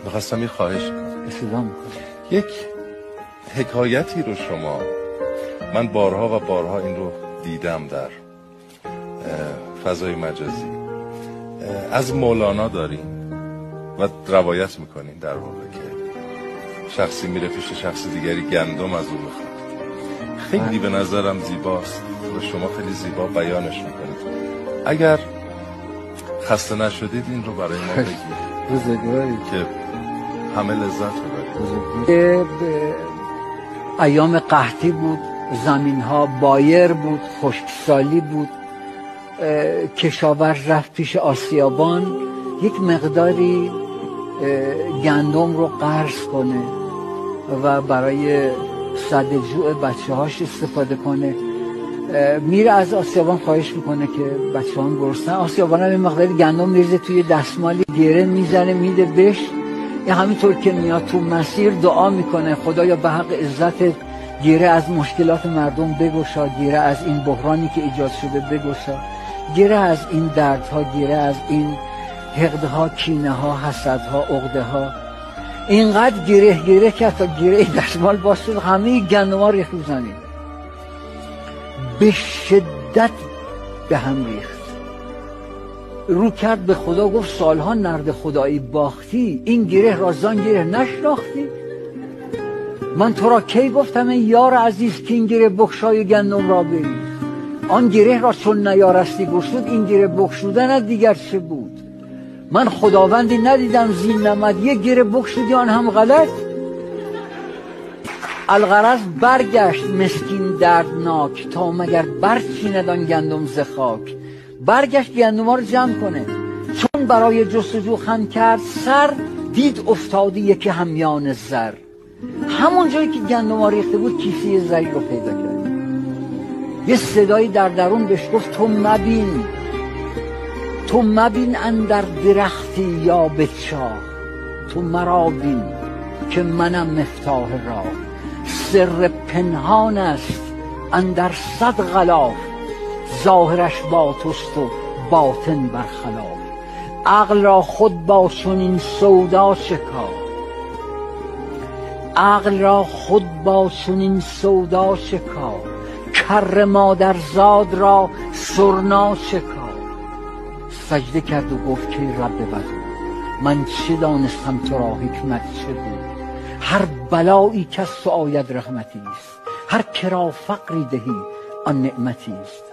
میخواستم یه خواهش کنم. یک حکایتی رو شما، من بارها و بارها این رو دیدم در فضای مجازی، از مولانا دارین و روایت میکنین در واقع که شخصی میره پیش شخص دیگری گندم از او میخواد. خیلی به نظرم زیباست و شما خیلی زیبا بیانش میکنید. اگر خسته نشدید این رو برای ما بگید که همه لذت ببرید. ایام قحطی بود، زمین ها بایر بود، خشکسالی بود. کشاورز رفت پیش آسیابان یک مقداری گندم رو قرض کنه و برای سد جوع بچه هاش استفاده کنه. میره از آسیابان خواهش میکنه که بچه هم گرسنن. آسیابان هم این مقداری گندم میرزه توی دستمالی، گره میزنه میده بهش. همینطور که میاد تو مسیر دعا میکنه خدایا به حق عزتت گره از مشکلات مردم بگشا، گره از این بحرانی که ایجاد شده بگشا، گره از این دردها، گره از این حقدها، کینه ها، حسدها، عقده ها. اینقدر گره کرد تا گره دستمال باز شد، همه گندم‌ها ریخت رو زمین، به شدت به هم ریخت. رو کرد به خدا گفت سالها نرد خدایی باختی، این گره را زان گره نشناختی؟ من تو را کی گفتم ای یار عزیز که این گره بخشای گندم را بریز؟ آن گره را چون نیارستی گشود، این گره بخشودن دیگر چه بود؟ من خداوندی ندیدم زین نمد، یک گره بخشودی آن هم غلط. الغرض برگشت مسکین دردناک، تا مگر برچیند آن گندم ز خاک. برگشت گندم‌ها رو جمع کنه، چون برای جستجو خم کرد سر، دید افتادی یکی همیان زر. همون جایی که گندم‌ها ریخته بود کیسه زری رو پیدا کرد. یه صدایی در درون بهش گفت تو مبین اندر درختی یا به چاه، تو مرا بین که منم مفتاح راه. سر پنهان است اندر صد غلاف، ظاهرش با توست و باطن برخلاف. عقل را خود با چنین سودا شکار، عقل را خود با چنین سودا شکار. کر مادرزاد را سرنا شکار. سجده کرد و گفت که رب بدو، من چه دانستم تو را حکمت چه بود؟ هر بلایی که از تو آید رحمتی است، هر کرا فقری دهی آن نعمتی است.